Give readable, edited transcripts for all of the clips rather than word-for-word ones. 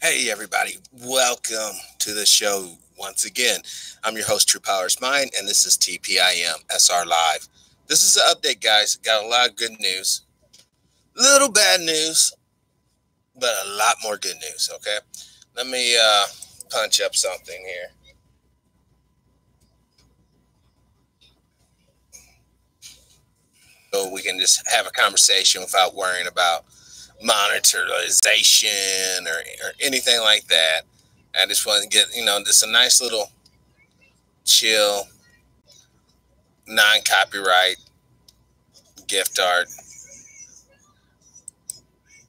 Hey, everybody. Welcome to the show once again. I'm your host, True Powers Mind, and this is TPIM SR Live. This is an update, guys. Got a lot of good news, little bad news, but a lot more good news, okay? Let me punch up something here. So we can just have a conversation without worrying about monetization or anything like that. I just want to get, just a nice little chill, non-copyright gift art.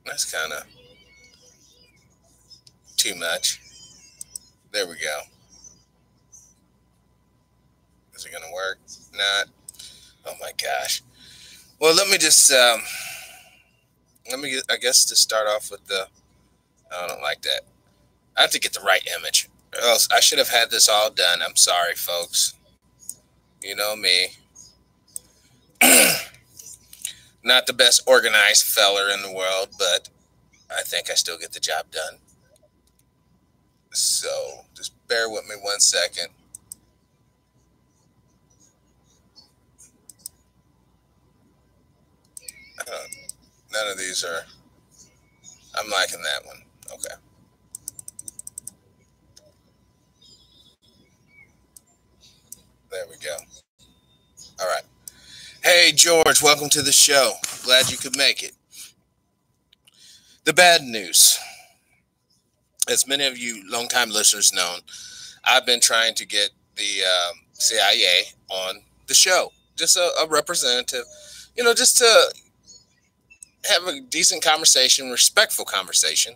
That's kind of too much. There we go. Is it going to work? Not. Oh my gosh. Well, let me just, I guess to start off with I don't like that. I have to get the right image. Or else I should have had this all done. I'm sorry, folks. You know me. Not the best organized feller in the world, but I think I still get the job done. So just bear with me 1 second. None of these are. I'm liking that one. Okay. There we go. All right. Hey, George, welcome to the show. Glad you could make it. The bad news. As many of you longtime listeners know, I've been trying to get the CIA on the show. Just a representative, just to have a decent conversation, respectful conversation,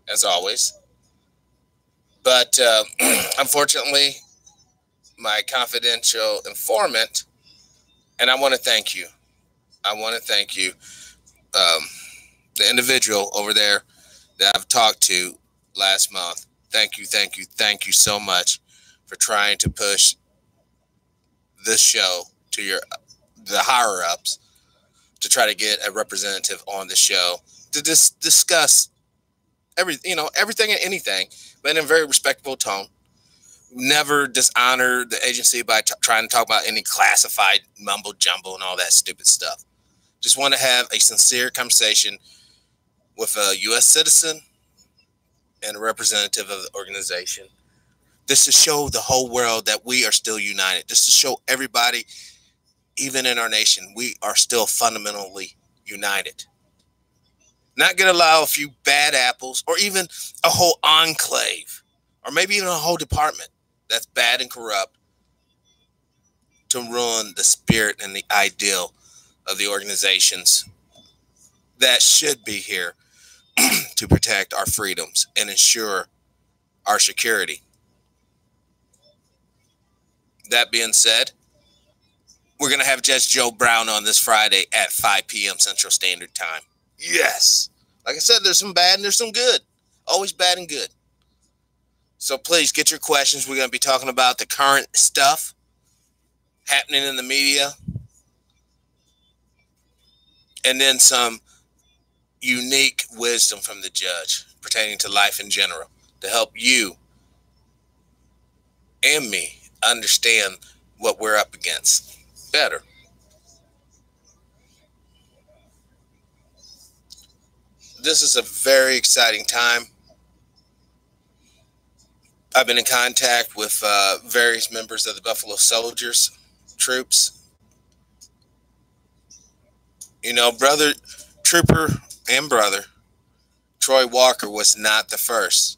as always. But unfortunately, my confidential informant, and I want to thank you. The individual over there that I've talked to last month. Thank you so much for trying to push this show to the higher ups to try to get a representative on the show to discuss everything and anything, but in a very respectable tone. Never dishonor the agency by trying to talk about any classified mumbo jumbo and all that stupid stuff. Just want to have a sincere conversation with a U.S. citizen and a representative of the organization. Just to show the whole world that we are still united. Just to show everybody, even in our nation, we are still fundamentally united. Not going to allow a few bad apples or even a whole enclave or maybe even a whole department that's bad and corrupt to ruin the spirit and the ideal of the organizations that should be here to protect our freedoms and ensure our security. That being said, we're going to have Judge Joe Brown on this Friday at 5 p.m. Central Standard Time. Yes. Like I said, there's some bad and there's some good. Always bad and good. So please get your questions. We're going to be talking about the current stuff happening in the media. And then some unique wisdom from the judge pertaining to life in general to help you and me understand what we're up against better. This is a very exciting time. I've been in contact with various members of the Buffalo Soldiers troops. Brother Trooper and brother Troy Walker was not the first,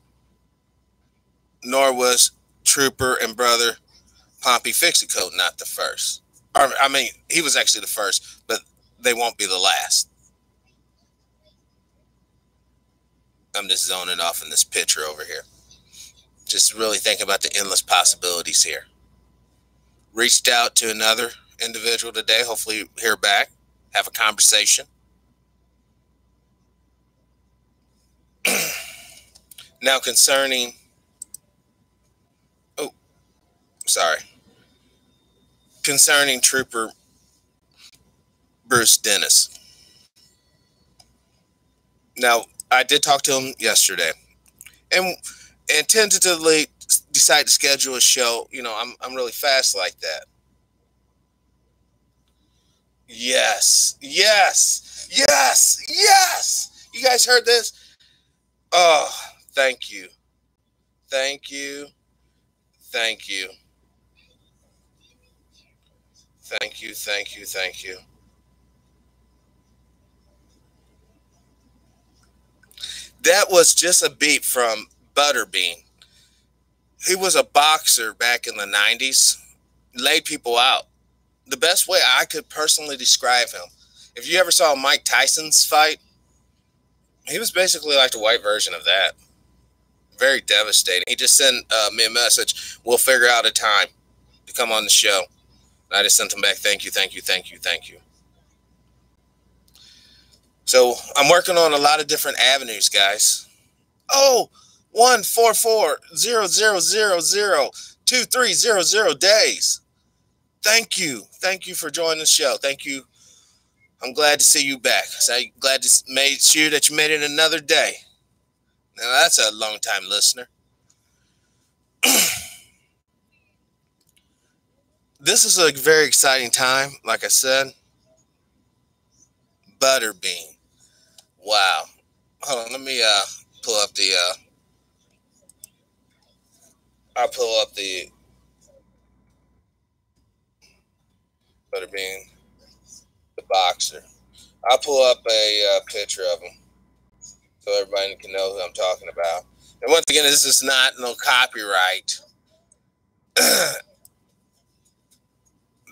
nor was Trooper and brother Pompey Fixicoat not the first. He was actually the first, but they won't be the last. I'm just zoning off in this picture over here. Just really thinking about the endless possibilities here. Reached out to another individual today. Hopefully hear back, have a conversation. Now concerning Trooper Bruce Dennis. Now, I did talk to him yesterday, and tentatively decide to schedule a show. You know, I'm really fast like that. Yes, yes, yes, yes. You guys heard this? Oh, thank you, thank you, thank you, thank you, thank you, thank you. That was just a beat from Butterbean. He was a boxer back in the 90s, laid people out. The best way I could personally describe him, if you ever saw Mike Tyson's fight, he was basically like the white version of that. Very devastating. He just sent me a message. We'll figure out a time to come on the show. And I just sent him back. Thank you, thank you, thank you, thank you. So I'm working on a lot of different avenues, guys. Oh, 14400002300 days. Thank you. Thank you for joining the show. Thank you. I'm glad to see you back. So I'm glad to make sure that you made it another day. Now that's a long time listener. This is a very exciting time. Like I said, Butterbean. Wow. Hold on. Let me pull up the. I'll pull up the Butterbean, the boxer. I'll pull up a picture of him so everybody can know who I'm talking about. And once again, this is not no copyright.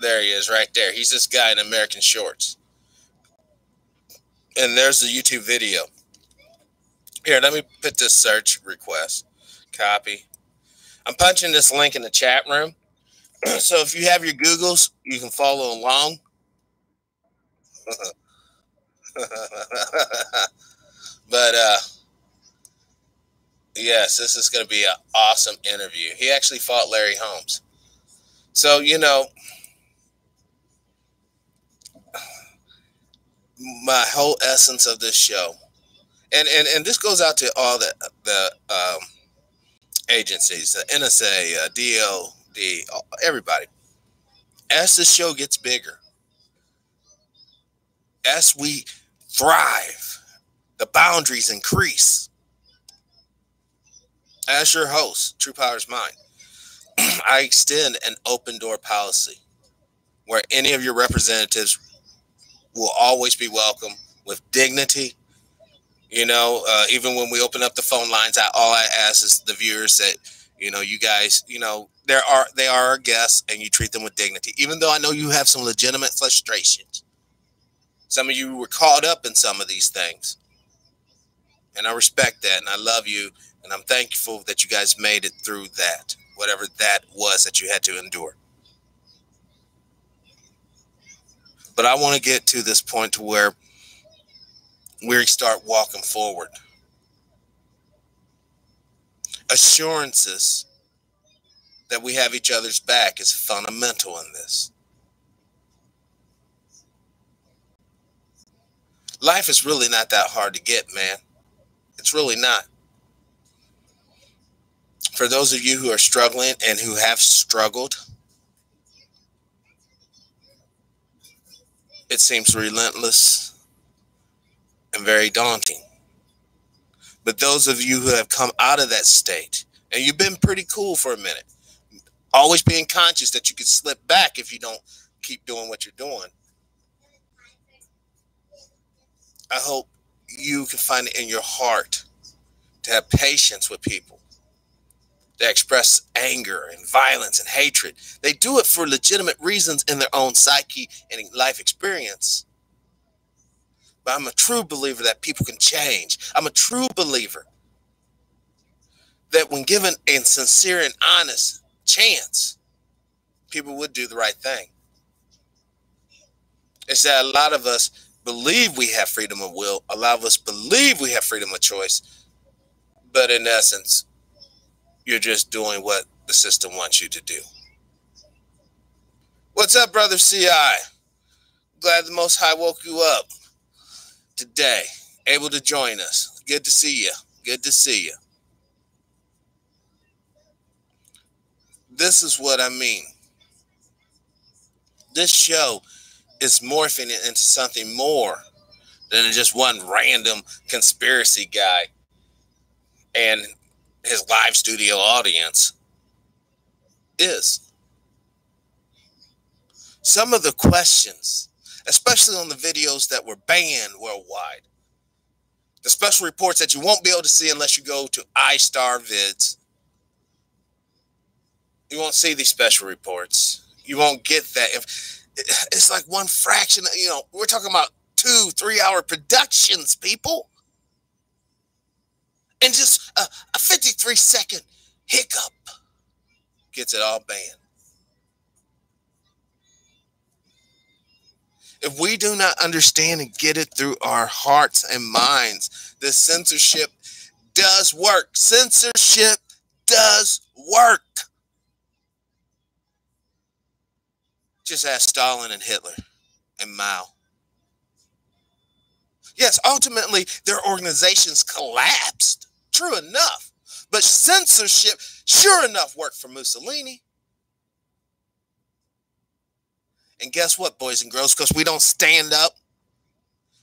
There he is, right there. He's this guy in American shorts. And there's the YouTube video. Here, let me put this search request. Copy. I'm punching this link in the chat room. So if you have your Googles, you can follow along. But yes, this is going to be an awesome interview. He actually fought Larry Holmes. So, you know, my whole essence of this show, and this goes out to all the agencies, the NSA, DOD, everybody. As this show gets bigger, as we thrive, the boundaries increase. As your host, True Power's Mind, I extend an open door policy where any of your representatives will always be welcome with dignity. You know, even when we open up the phone lines, all I ask is the viewers that, you know, you guys, you know, they are our guests and you treat them with dignity. Even though I know you have some legitimate frustrations. Some of you were caught up in some of these things. And I respect that and I love you. And I'm thankful that you guys made it through that, whatever that was that you had to endure. But I want to get to this point to where we start walking forward. Assurances that we have each other's back is fundamental in this. Life is really not that hard to get, man. It's really not. For those of you who are struggling and who have struggled, it seems relentless and very daunting. But those of you who have come out of that state, and you've been pretty cool for a minute, always being conscious that you could slip back if you don't keep doing what you're doing. I hope you can find it in your heart to have patience with people that express anger and violence and hatred. They do it for legitimate reasons in their own psyche and life experience. But I'm a true believer that people can change. I'm a true believer that when given a sincere and honest chance, people would do the right thing. It's that a lot of us believe we have freedom of will. A lot of us believe we have freedom of choice. But in essence, you're just doing what the system wants you to do. What's up, brother CI? Glad the Most High woke you up today, able to join us. Good to see you. Good to see you. This is what I mean. This show is morphing it into something more than just one random conspiracy guy and his live studio audience is. Some of the questions, especially on the videos that were banned worldwide, the special reports that you won't be able to see unless you go to iStar Vids. You won't see these special reports. You won't get that. It's like one fraction. We're talking about 2-3 hour productions, people. And just a 53-second hiccup gets it all banned. If we do not understand and get it through our hearts and minds, the censorship does work. Censorship does work. Just ask Stalin and Hitler and Mao. Yes, ultimately, their organizations collapsed. True enough. But censorship, sure enough, worked for Mussolini. And guess what, boys and girls? Because we don't stand up.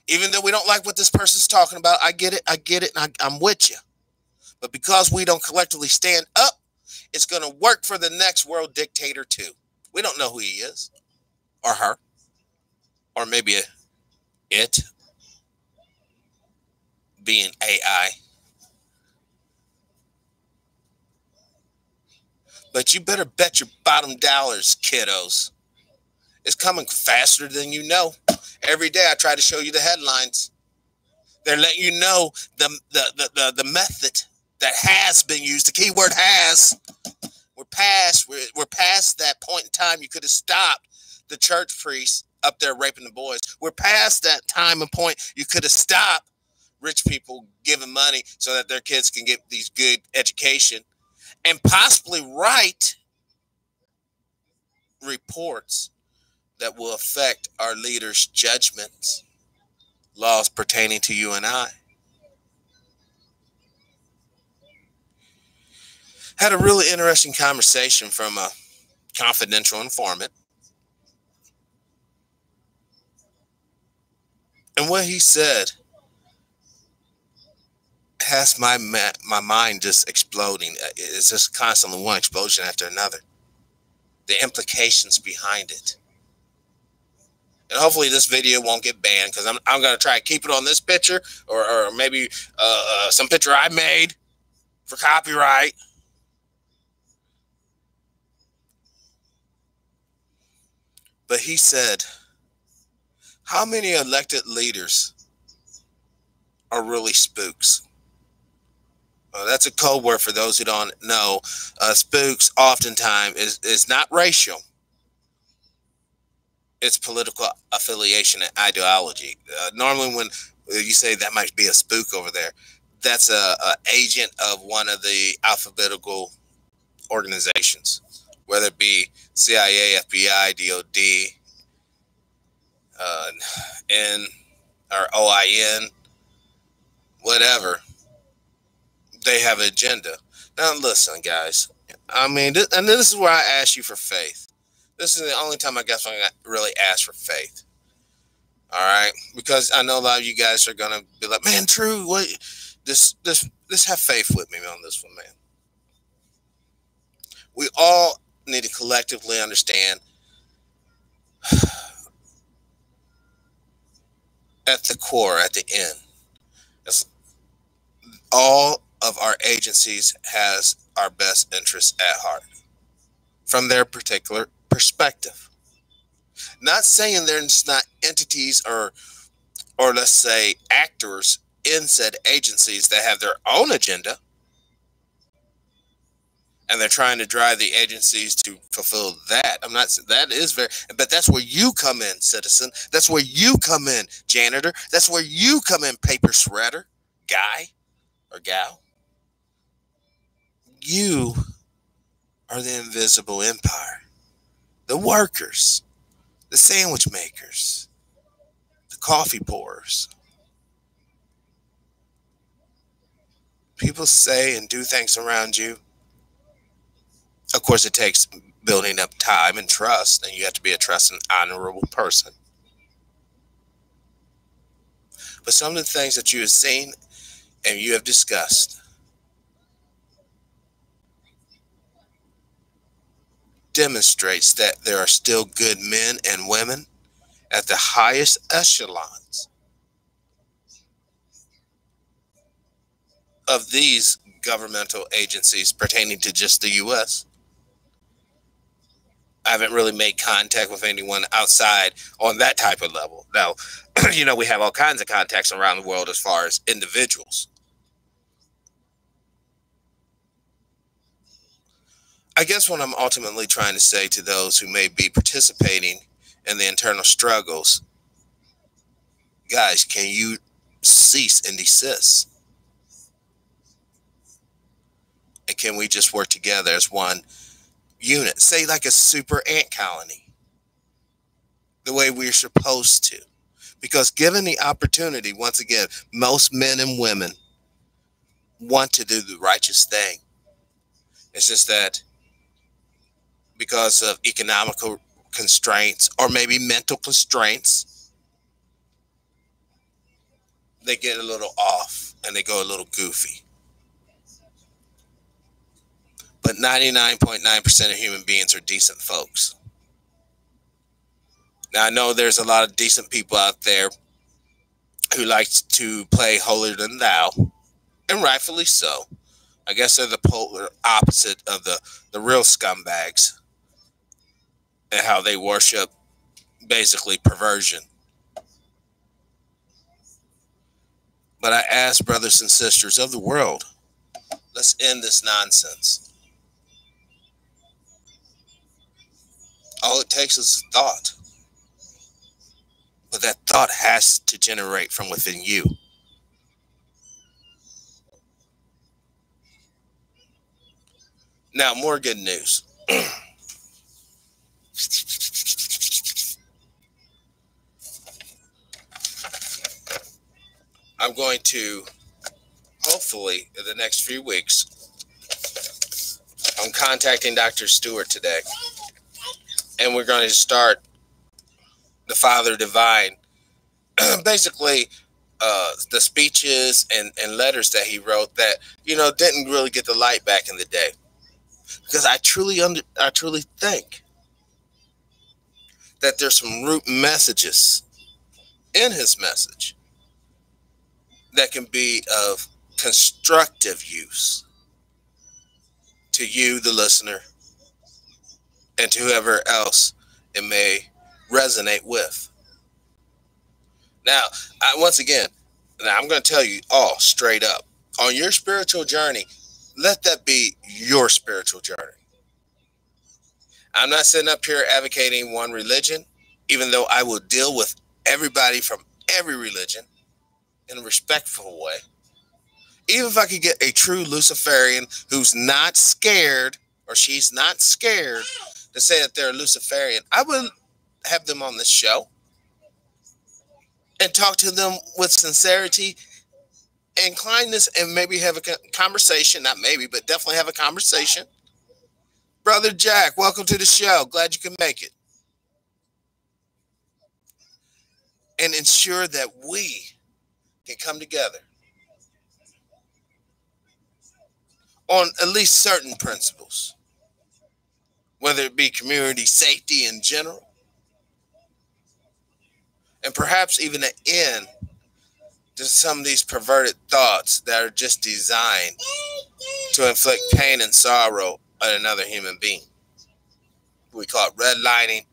Even though we don't like what this person's talking about, I get it, and I'm with you. But because we don't collectively stand up, it's going to work for the next world dictator too. We don't know who he is, or her, or maybe it being AI. But you better bet your bottom dollars, kiddos. It's coming faster than you know. Every day I try to show you the headlines. They're letting you know the method that has been used. The keyword has. We're past that point in time. You could have stopped the church priests up there raping the boys. We're past that time and point. You could have stopped rich people giving money so that their kids can get these good education and possibly write reports that will affect our leaders' judgments, laws pertaining to you and I. Had a really interesting conversation from a confidential informant. And what he said has my mind just exploding. It's just constantly one explosion after another. The implications behind it. And hopefully this video won't get banned because I'm going to try to keep it on this picture or maybe some picture I made for copyright. But he said, how many elected leaders are really spooks? That's a code word for those who don't know. Spooks oftentimes is not racial. It's political affiliation and ideology. Normally when you say that might be a spook over there, that's a agent of one of the alphabetical organizations, whether it be CIA, FBI, DOD, N or OIN, whatever. They have an agenda. Now listen, guys. I mean, and this is where I ask you for faith. This is the only time I guess I really ask for faith. All right, because I know a lot of you guys are gonna be like, "Man, True, what? Just have faith with me on this one, man." We all need to collectively understand at the core, at the end, all of our agencies has our best interests at heart from their particular perspective. Not saying there's not entities or let's say actors in said agencies that have their own agenda and they're trying to drive the agencies to fulfill that. I'm not, that is very, but that's where you come in, citizen. That's where you come in, janitor. That's where you come in, paper shredder, guy or gal. You are the invisible empire, the workers, the sandwich makers, the coffee pourers. People say and do things around you. Of course, it takes building up time and trust, and you have to be a trusting, honorable person. But some of the things that you have seen and you have discussed demonstrates that there are still good men and women at the highest echelons of these governmental agencies pertaining to just the U.S. I haven't really made contact with anyone outside on that type of level. Now, we have all kinds of contacts around the world as far as individuals. I guess what I'm ultimately trying to say to those who may be participating in the internal struggles, guys, can you cease and desist? And can we just work together as one unit? Say like a super ant colony, the way we're supposed to. Because given the opportunity, once again, most men and women want to do the righteous thing. It's just that because of economical constraints or maybe mental constraints, they get a little off and they go a little goofy. But 99.9% of human beings are decent folks. Now, I know there's a lot of decent people out there who like to play holier than thou, and rightfully so. I guess they're the polar opposite of the real scumbags and how they worship basically perversion. But I ask brothers and sisters of the world, let's end this nonsense. All it takes is a thought. But that thought has to generate from within you. Now, more good news. I'm going to, hopefully, in the next few weeks, I'm contacting Dr. Stewart today. And we're going to start the Father Divine. Basically, the speeches and letters that he wrote that, didn't really get the light back in the day. Because I truly think that there's some root messages in his message that can be of constructive use to you, the listener, and to whoever else it may resonate with. Now, once again, I'm going to tell you all straight up, on your spiritual journey, let that be your spiritual journey. I'm not sitting up here advocating one religion, even though I will deal with everybody from every religion in a respectful way. Even if I could get a true Luciferian who's not scared, or she's not scared to say that they're a Luciferian, I would have them on this show and talk to them with sincerity and kindness, and maybe have a conversation. Not maybe, but definitely have a conversation. Brother Jack, welcome to the show. Glad you can make it. And ensure that we can come together on at least certain principles, whether it be community safety in general, and perhaps even an end to some of these perverted thoughts that are just designed to inflict pain and sorrow on another human being. We call it redlining,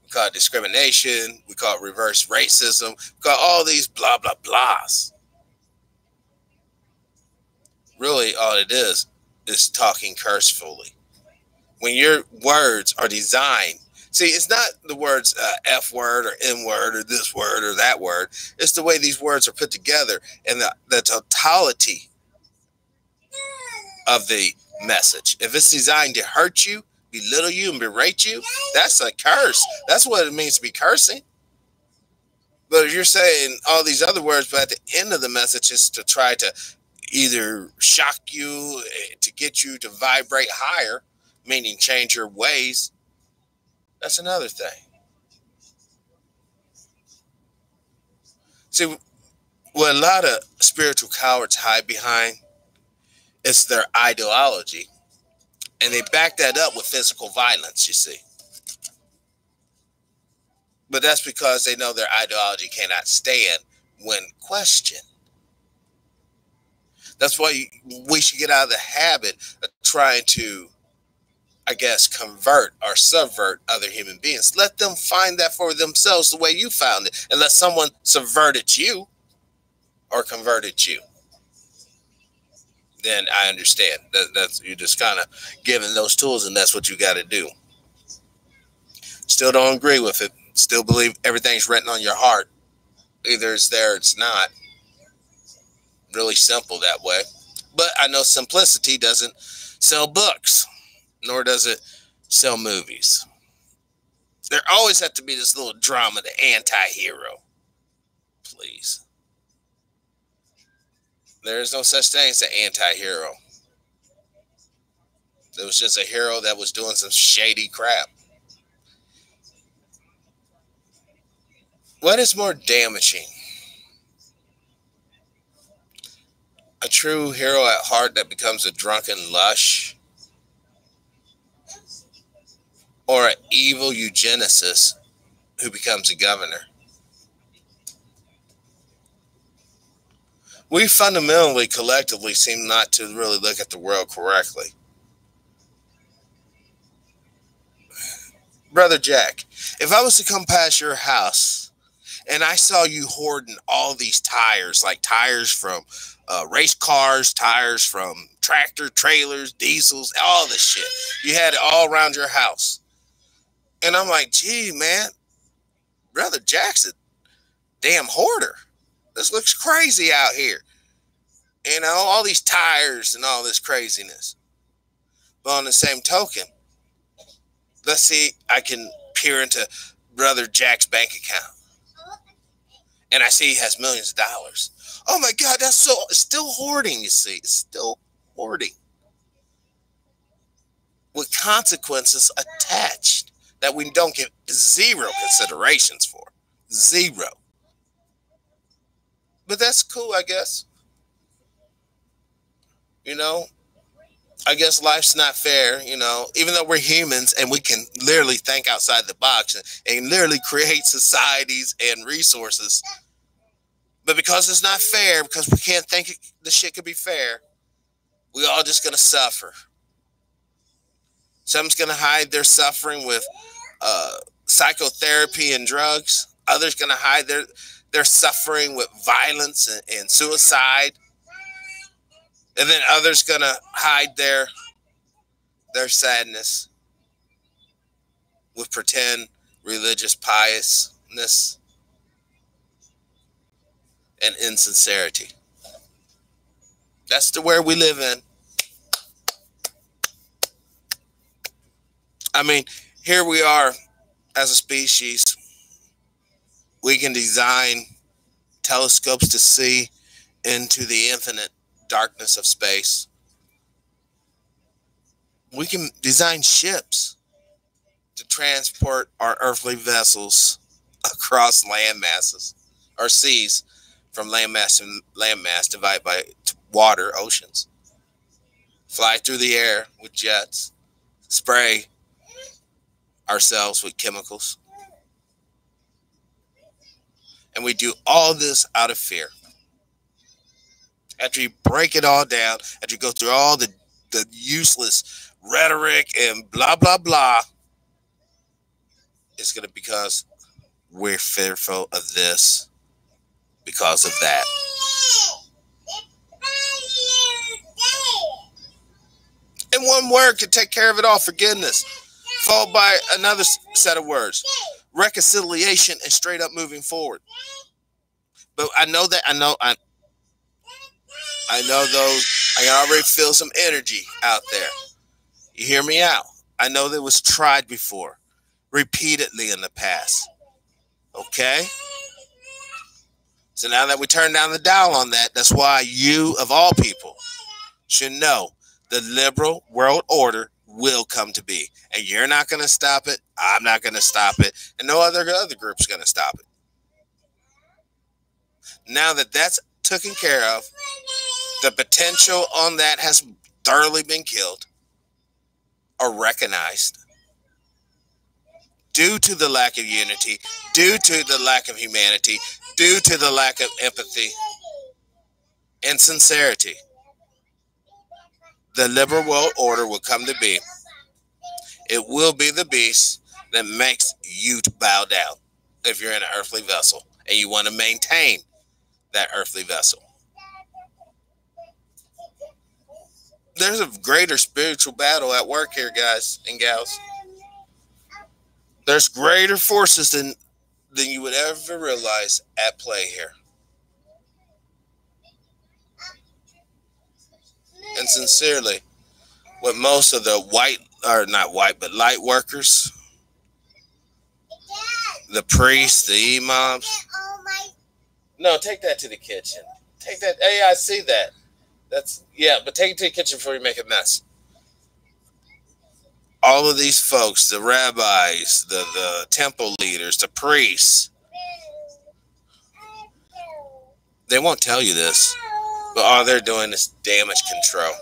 we call it discrimination, we call it reverse racism, we call all these blah, blah, blahs. Really, all it is talking cursefully. When your words are designed, see, it's not the words F word or N word or this word or that word. It's the way these words are put together and the totality of the message. If it's designed to hurt you, belittle you, and berate you, that's a curse. That's what it means to be cursing. But if you're saying all these other words, but at the end of the message is to try to either shock you, to get you to vibrate higher, meaning change your ways, that's another thing. See, what a lot of spiritual cowards hide behind is their ideology. And they back that up with physical violence, you see. But that's because they know their ideology cannot stand when questioned. That's why we should get out of the habit of trying to, I guess, convert or subvert other human beings. Let them find that for themselves the way you found it. And let someone subverted you or converted you. Then I understand. That's you're just kind of given those tools, and that's what you got to do. Still don't agree with it. Still believe everything's written on your heart. Either it's there or it's not. Really simple that way. But I know simplicity doesn't sell books, nor does it sell movies. There always has to be this little drama, the anti-hero. Please. There is no such thing as an anti-hero. It was just a hero that was doing some shady crap. What is more damaging? A true hero at heart that becomes a drunken lush? Or an evil eugenicist who becomes a governor? We fundamentally, collectively, seem not to really look at the world correctly. Brother Jack, if I was to come past your house and I saw you hoarding all these tires, like tires from race cars, tires from tractor trailers, diesels, all this shit. You had it all around your house. And I'm like, gee, man, Brother Jack's a damn hoarder. This looks crazy out here. You know, all these tires and all this craziness. But on the same token, let's see, I can peer into Brother Jack's bank account. And I see he has millions of dollars. Oh my God, that's so, it's still hoarding, you see. It's still hoarding. With consequences attached that we don't give zero considerations for. Zero. But that's cool, I guess. You know, I guess life's not fair, you know, even though we're humans and we can literally think outside the box and literally create societies and resources. But because it's not fair, because we can't think the shit could be fair, we all just going to suffer. Some's going to hide their suffering with psychotherapy and drugs. Others going to hide their suffering with violence and suicide. And then others going to hide their sadness with pretend religious piousness and insincerity. That's the world we live in. I mean, here we are as a species. We can design telescopes to see into the infinite darkness of space. We can design ships to transport our earthly vessels across land masses or seas, from landmass to landmass, divided by water, oceans. Fly through the air with jets, spray ourselves with chemicals. And we do all this out of fear. After you break it all down, after you go through all the useless rhetoric and blah, blah, blah, it's going to be because we're fearful of this, because of that. And one word can take care of it all: forgiveness, followed by another set of words: reconciliation and straight up moving forward. But I know those, I can already feel some energy out there. You hear me out. I know that was tried before, repeatedly in the past. Okay? So now that we turn down the dial on that, that's why you, of all people, should know the liberal world order will come to be. And you're not going to stop it. I'm not going to stop it. And no other group's going to stop it. Now that that's taken care of, the potential on that has thoroughly been killed or recognized due to the lack of unity, due to the lack of humanity, due to the lack of empathy and sincerity. The liberal world order will come to be. It will be the beast that makes you to bow down if you're in an earthly vessel and you want to maintain that earthly vessel. There's a greater spiritual battle at work here, guys and gals. There's greater forces than you would ever realize at play here. And sincerely, with most of the light workers, the priests, the imams. No, take that to the kitchen. Take that. Hey, I see that. But take it to the kitchen before you make a mess. All of these folks, the rabbis, the temple leaders, the priests, they won't tell you this, but all they're doing is damage control.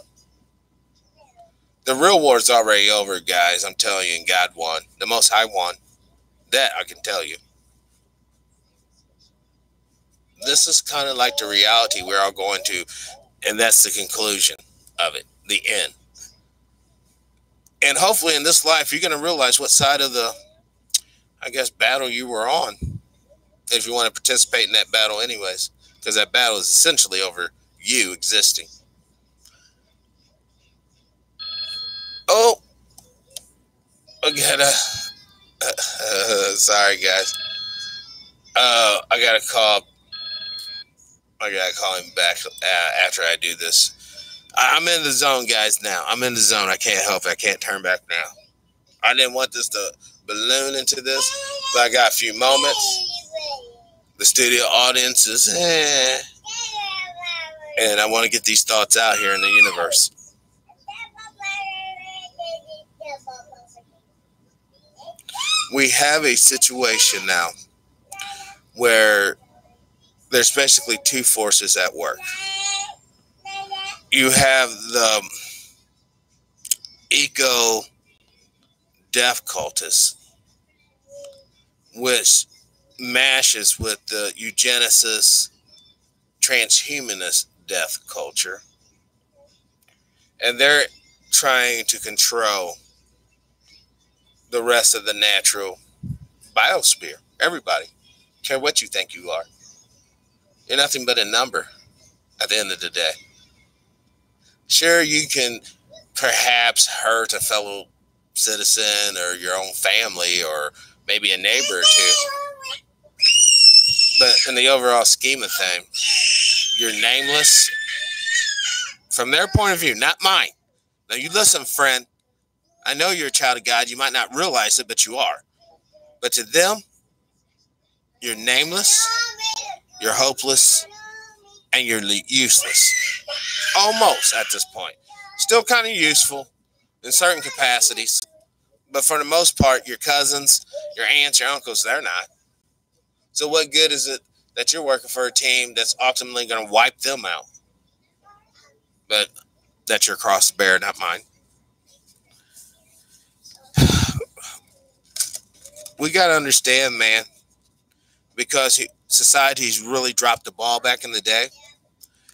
The real war is already over, guys. I'm telling you, and God won. The Most High won. That I can tell you. This is kind of like the reality we're all going to, and that's the conclusion of it, the end. And hopefully in this life, you're going to realize what side of the, battle you were on, if you want to participate in that battle anyways, because that battle is essentially over you existing. Oh, I gotta, sorry guys. I gotta call him back after I do this. I'm in the zone, guys, now. I'm in the zone. I can't help it. I can't turn back now. I didn't want this to balloon into this, but I got a few moments. The studio audience is, and I want to get these thoughts out here in the universe. We have a situation now where there's basically two forces at work. You have the eco-death cultists, which mashes with the eugenicist, transhumanist death culture. And they're trying to control the rest of the natural biosphere. Everybody. Care what you think you are. You're nothing but a number at the end of the day. Sure, you can perhaps hurt a fellow citizen or your own family or maybe a neighbor or two. But in the overall scheme of things, you're nameless from their point of view, not mine. Now you listen, friend. I know you're a child of God. You might not realize it, but you are. But to them, you're nameless, you're hopeless, and you're useless. Almost at this point. Still kind of useful in certain capacities. But for the most part, your cousins, your aunts, your uncles, they're not. So what good is it that you're working for a team that's ultimately going to wipe them out? But that's your cross to bear, not mine. We got to understand, man, because society's really dropped the ball back in the day.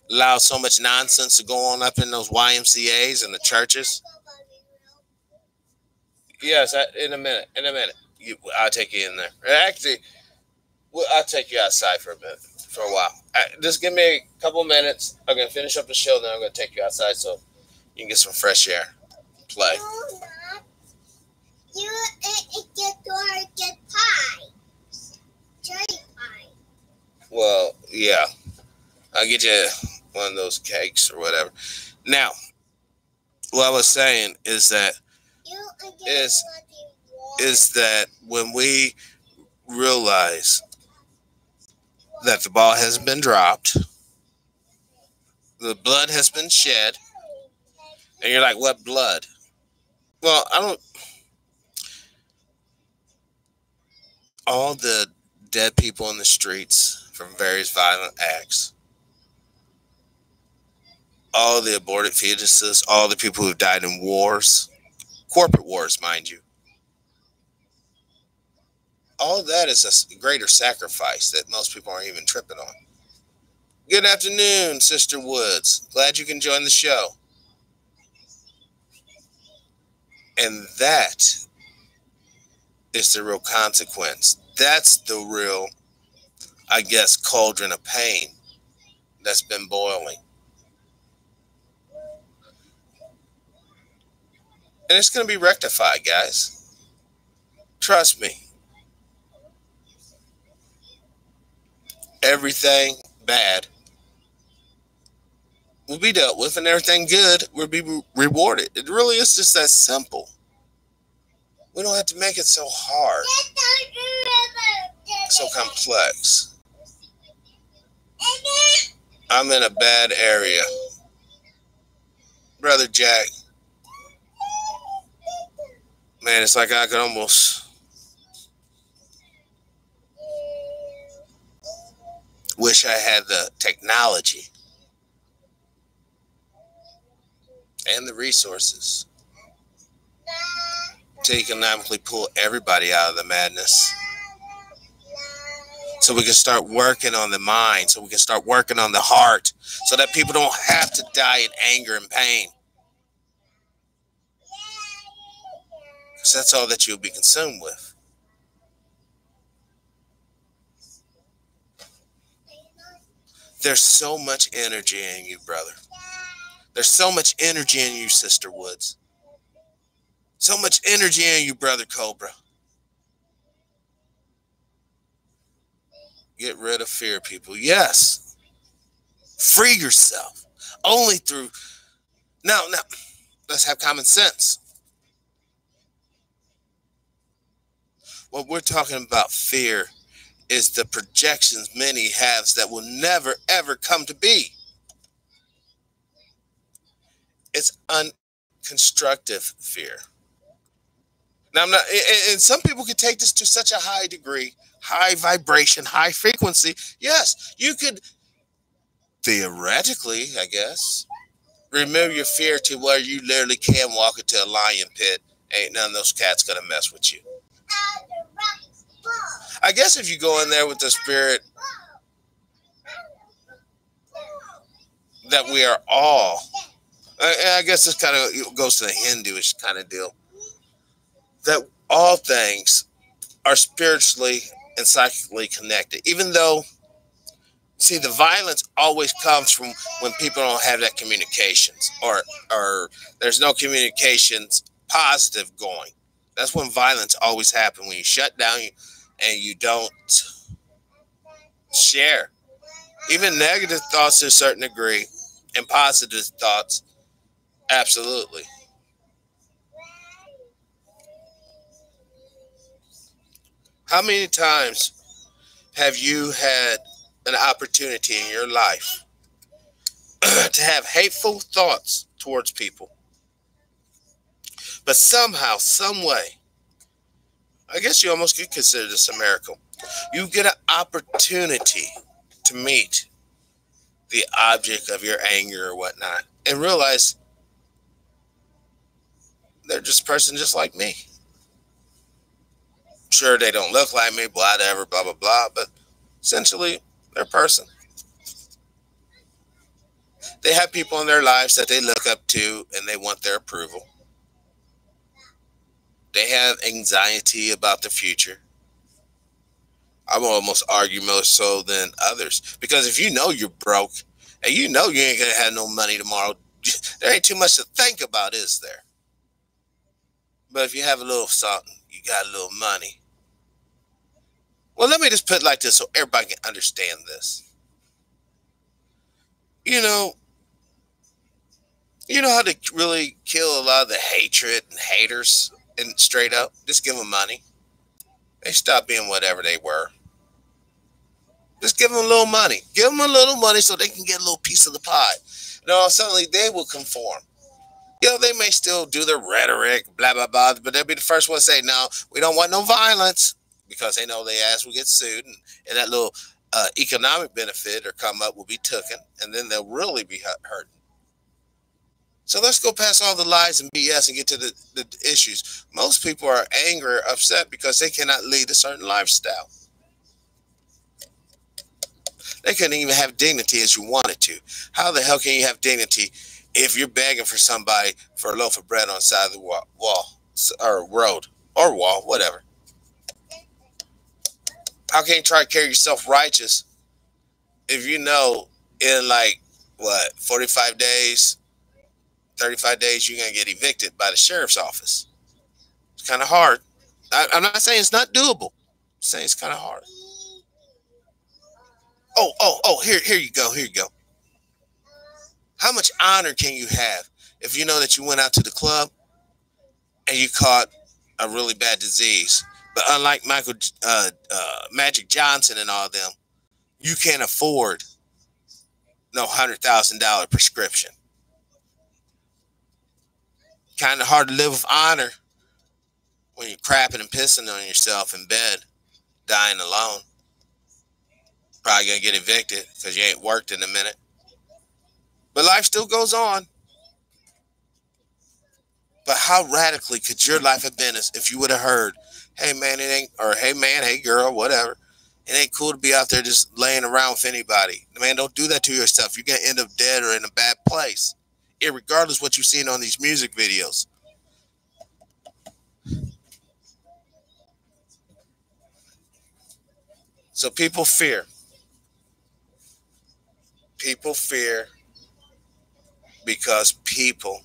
Allowed so much nonsense to go on up in those YMCAs and the churches. Yes, in a minute. I'll take you in there. Actually, I'll take you outside for a minute, for a while. Just give me a couple minutes. I'm going to finish up the show, then I'm going to take you outside so you can get some fresh air. Play. You get pie. Cherry pie. Well, yeah. I'll get you one of those cakes or whatever. Now, what I was saying is that when we realize that the ball has been dropped, the blood has been shed, and you're like, what blood? Well, I don't. All the dead people in the streets from various violent acts, all the aborted fetuses, all the people who've died in wars, corporate wars, mind you. All of that is a greater sacrifice that most people aren't even tripping on. Good afternoon, Sister Woods. Glad you can join the show. And that is the real consequence. That's the real, I guess, cauldron of pain that's been boiling. And it's going to be rectified, guys. Trust me. Everything bad will be dealt with, and everything good will be rewarded. It really is just that simple. We don't have to make it so hard, so complex. I'm in a bad area. Brother Jack, man, it's like I could almost wish I had the technology and the resources to economically pull everybody out of the madness. So we can start working on the mind, so we can start working on the heart, so that people don't have to die in anger and pain. Because that's all that you'll be consumed with. There's so much energy in you, brother. There's so much energy in you, Sister Woods. So much energy in you, Brother Cobra. Get rid of fear, people. Yes. Free yourself. Only through... Now, let's have common sense. What we're talking about fear is the projections many have that will never, ever come to be. It's unconstructive fear. Now, I'm not, and some people can take this to such a high degree, high vibration, high frequency. Yes, you could theoretically, I guess, remove your fear to where you literally can walk into a lion pit. Ain't none of those cats gonna mess with you. I guess if you go in there with the spirit that we are all, I guess this kind of goes to the Hinduish kind of deal, that all things are spiritually and psychically connected. Even though, see, the violence always comes from when people don't have that communications, or there's no communications positive going. That's when violence always happens, when you shut down and you don't share. Even negative thoughts to a certain degree and positive thoughts, absolutely. How many times have you had an opportunity in your life to have hateful thoughts towards people, but somehow, some way, I guess you almost could consider this a miracle, you get an opportunity to meet the object of your anger or whatnot and realize they're just a person just like me. Sure, they don't look like me, whatever, blah, blah, blah, but essentially, they're a person. They have people in their lives that they look up to and they want their approval. They have anxiety about the future. I will almost argue more so than others. Because if you know you're broke and you know you ain't going to have no money tomorrow, there ain't too much to think about, is there? But if you have a little something, you got a little money. Well, let me just put it like this so everybody can understand this. You know how to really kill a lot of the hatred and haters and straight up? Just give them money. They stop being whatever they were. Just give them a little money. Give them a little money so they can get a little piece of the pie. No, suddenly they will conform. You know, they may still do their rhetoric, blah, blah, blah, but they'll be the first one to say, no, we don't want no violence, because they know their ass will get sued, and that little economic benefit or come up will be taken, and then they'll really be hurting. So let's go past all the lies and BS and get to the issues. Most people are angry or upset because they cannot lead a certain lifestyle. They couldn't even have dignity as you wanted to. How the hell can you have dignity if you're begging for somebody for a loaf of bread on the side of the wall or road or wall, whatever? How can you try to carry yourself righteous if you know in like, what, 45 days, 35 days, you're going to get evicted by the sheriff's office? It's kind of hard. I'm not saying it's not doable. I'm saying it's kind of hard. Here you go. Here you go. How much honor can you have if you know that you went out to the club and you caught a really bad disease? But unlike Magic Johnson and all them, you can't afford no $100,000 prescription. Kind of hard to live with honor when you're crapping and pissing on yourself in bed, dying alone. Probably gonna get evicted because you ain't worked in a minute. But life still goes on. But how radically could your life have been if you would have heard, hey man, it ain't, or hey man, hey girl, whatever, it ain't cool to be out there just laying around with anybody. Man, don't do that to yourself. You're gonna end up dead or in a bad place, irregardless what you've seen on these music videos. So people fear. People fear because people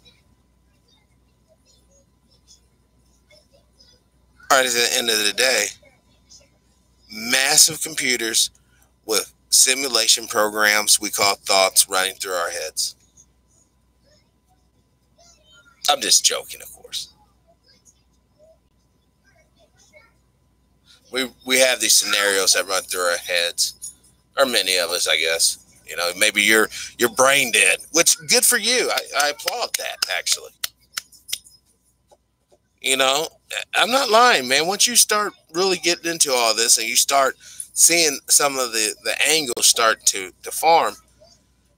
are, at the end of the day, massive computers with simulation programs we call thoughts running through our heads. I'm just joking, of course. We have these scenarios that run through our heads, or many of us, I guess. You know, maybe you're brain dead, which good for you. I applaud that, actually. You know, I'm not lying, man. Once you start really getting into all this and you start seeing some of the angles start to form,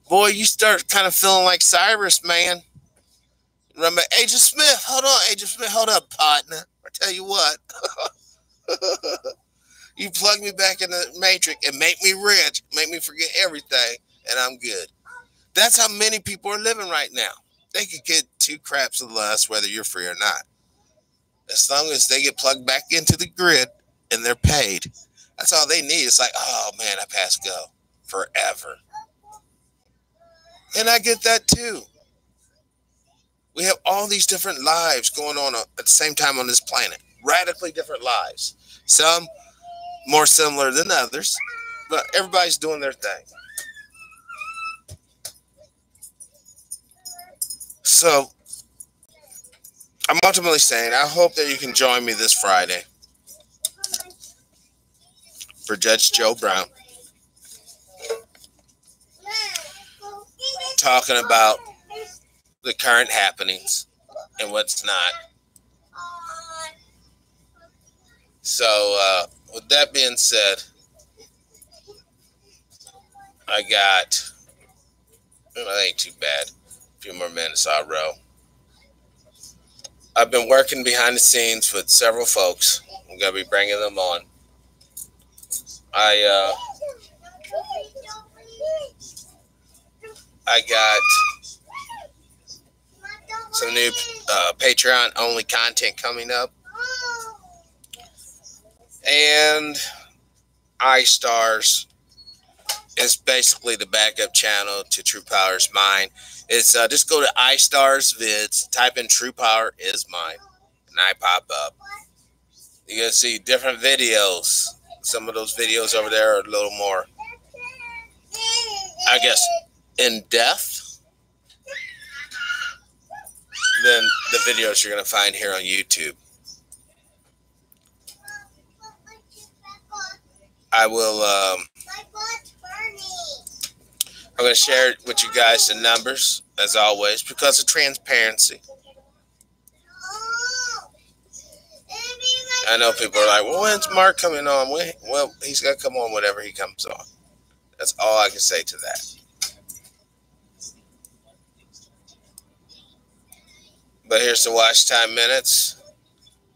boy, you start kind of feeling like Cyrus, man. Remember, Agent Smith, hold on, Agent Smith, hold up, partner. I tell you what. You plug me back in the matrix and make me rich, make me forget everything, and I'm good. That's how many people are living right now. They could get two craps of less whether you're free or not. As long as they get plugged back into the grid and they're paid, that's all they need. It's like, oh man, I passed go forever. And I get that too. We have all these different lives going on at the same time on this planet. Radically different lives. Some more similar than others, but everybody's doing their thing. So I'm ultimately saying I hope that you can join me this Friday for Judge Joe Brown, talking about the current happenings and what's not. So with that being said, I got, that ain't too bad, a few more minutes I'll row. I've been working behind the scenes with several folks. I'm going to be bringing them on. I got some new Patreon-only content coming up. And iStars is basically the backup channel to True Power's Mine. It's just go to iStars Vids, type in True Power is Mine, and I pop up. You're going to see different videos. Some of those videos over there are a little more, I guess, in depth than the videos you're going to find here on YouTube. I'm going to share with you guys the numbers, as always, because of transparency. I know people are like, well, when's Mark coming on? Well, he's going to come on whenever he comes on. That's all I can say to that. But here's the watch time minutes.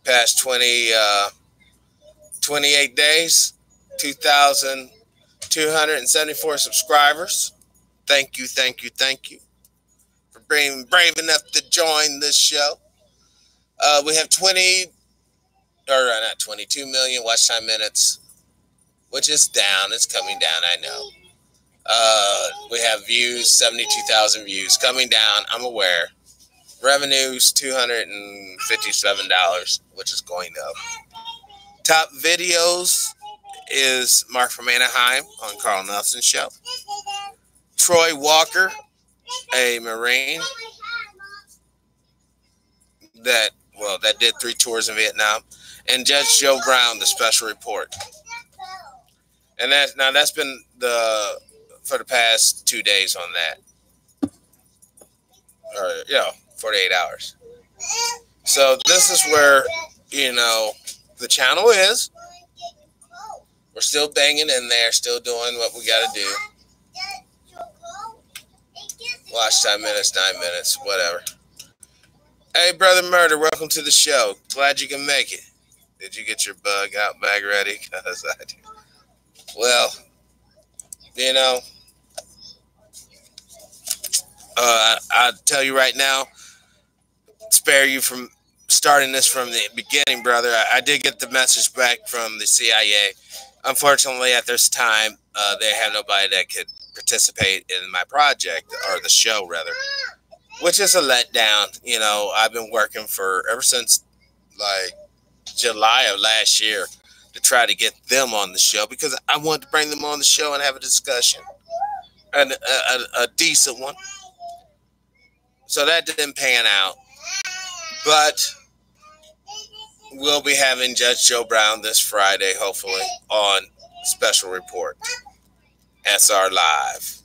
Past 28 days, 2,274 subscribers. Thank you for being brave enough to join this show. We have 22 million watch time minutes, which is down. It's coming down, I know. We have views, 72,000 views, coming down. I'm aware. Revenues, $257, which is going up. Top videos is Mark from Anaheim on Carl Nelson's show. Troy Walker, a Marine that did 3 tours in Vietnam, and Judge Joe Brown, the special report. And that's been for the past 2 days on that. 48 hours. So this is where, the channel is. We're still banging in there, still doing what we got to do. Watch time minutes, 9 minutes, whatever. Hey, Brother Murder, welcome to the show. Glad you can make it. Did you get your bug out bag ready? Because I do. Well, I'll tell you right now, spare you from starting this from the beginning, brother. I did get the message back from the CIA. Unfortunately, at this time, they have nobody that could participate in my project, or the show, rather, which is a letdown. I've been working ever since, like, July of last year to try to get them on the show, because I wanted to bring them on the show and have a discussion, and a decent one. So that didn't pan out. But we'll be having Judge Joe Brown this Friday, hopefully, on Special Report. SR Live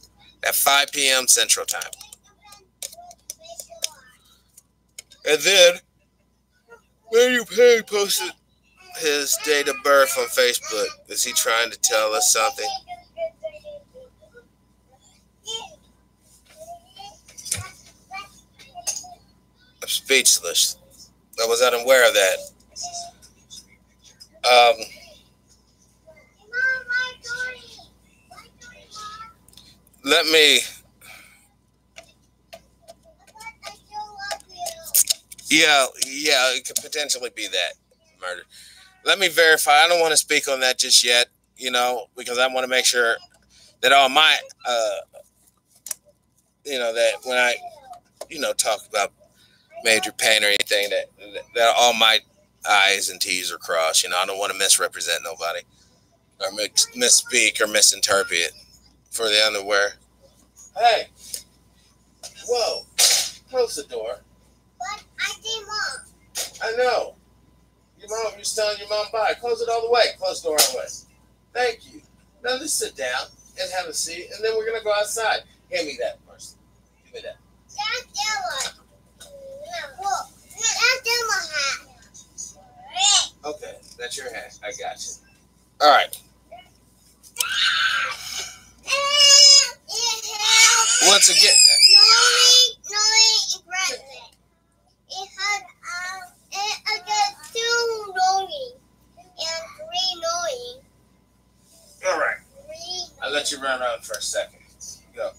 at 5 p.m. Central Time. And then, Matthew Perry posted his date of birth on Facebook. Is he trying to tell us something? I'm speechless. I was unaware of that. Let me. Yeah, it could potentially be that murder. Let me verify. I don't want to speak on that just yet, because I want to make sure that all my, that when I, talk about major pain or anything, that all my I's and T's are crossed. I don't want to misrepresent nobody or misspeak or misinterpret it for the unaware. Hey, whoa, close the door. But I did, Mom. I know. You're telling your mom bye. Close it all the way. Close the door all the way. Thank you. Now let's sit down and have a seat, and then we're going to go outside. Hand me that first. Give me that. Okay, that's your hat. I got you. All right. Once again. It had two rolling and three knowing. All right. I'll let you run around for a second. Go.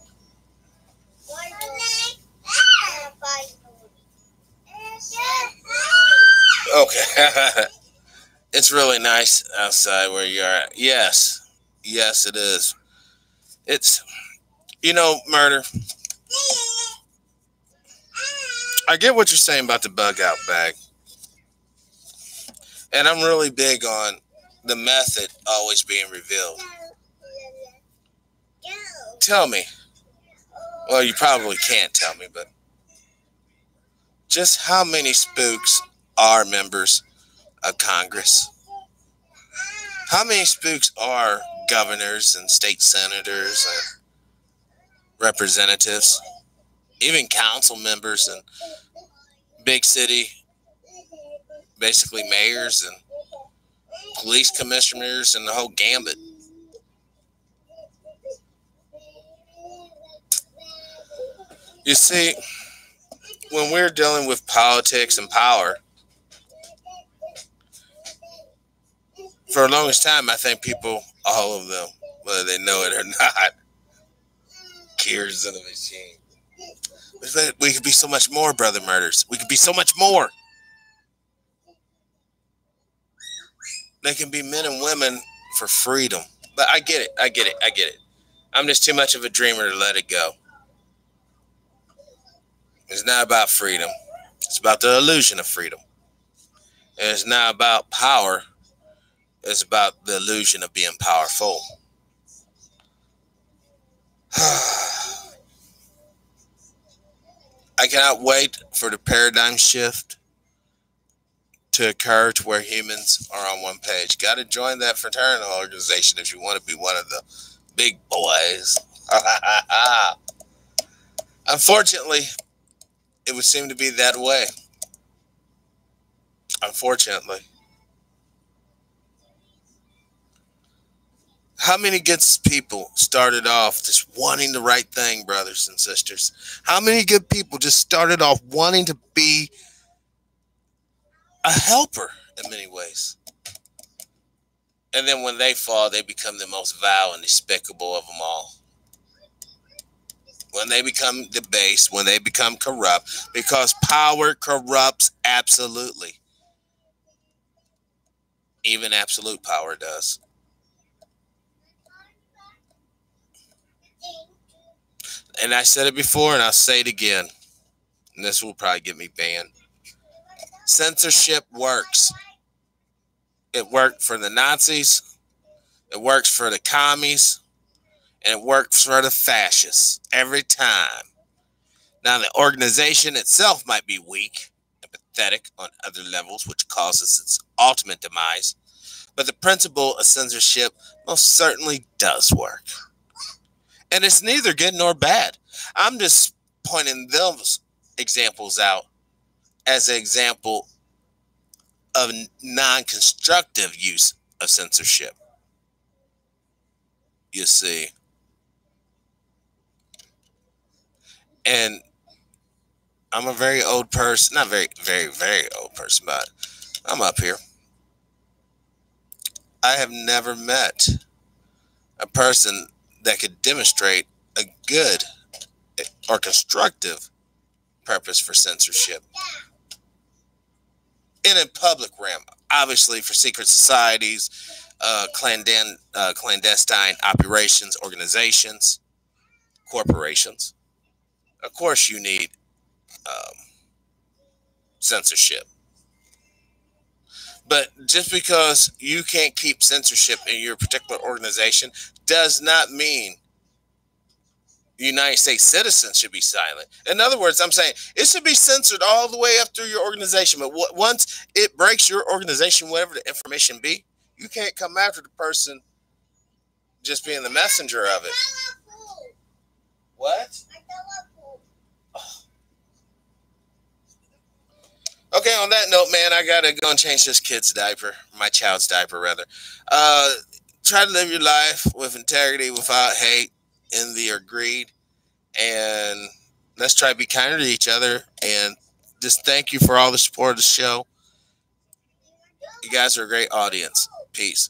Okay. It's really nice outside where you are. Yes, it is. It's, murder. I get what you're saying about the bug out bag. And I'm really big on the method always being revealed. Tell me. Well, you probably can't tell me, but just how many spooks are members of Congress? How many spooks are governors and state senators representatives, even council members and big city, basically mayors and police commissioners and the whole gambit. You see, when we're dealing with politics and power, for the longest time, I think people, all of them, whether they know it or not, gears in the machine. We could be so much more, brother murders. We could be so much more. They can be men and women for freedom. But I get it. I get it. I get it. I'm just too much of a dreamer to let it go. It's not about freedom. It's about the illusion of freedom. And it's not about power. It's about the illusion of being powerful. I cannot wait for the paradigm shift to occur to where humans are on one page. Got to join that fraternal organization if you want to be one of the big boys. Unfortunately, it would seem to be that way. Unfortunately. How many good people started off just wanting the right thing, brothers and sisters? How many good people just started off wanting to be a helper in many ways? And then when they fall, they become the most vile and despicable of them all. When they become debased, when they become corrupt, because power corrupts absolutely. Even absolute power does. And I said it before and I'll say it again. And this will probably get me banned. Censorship works. It worked for the Nazis. It works for the commies. And it works for the fascists every time. Now, the organization itself might be weak and pathetic on other levels, which causes its ultimate demise. But the principle of censorship most certainly does work. And it's neither good nor bad. I'm just pointing those examples out as an example of non-constructive use of censorship. You see. And I'm a very old person. Not very, very, very old person, but I'm up here. I have never met a person that could demonstrate a good or constructive purpose for censorship in a public realm. Obviously, for secret societies, clandestine operations, organizations, corporations. Of course, you need censorship. But just because you can't keep censorship in your particular organization does not mean United States citizens should be silent. In other words, I'm saying it should be censored all the way up through your organization. But once it breaks your organization, whatever the information be, you can't come after the person just being the messenger of it. What? Okay, on that note, man, I gotta go and change this kid's diaper, my child's diaper, rather. Try to live your life with integrity, without hate, envy, or greed, and let's try to be kinder to each other. And just thank you for all the support of the show. You guys are a great audience. Peace.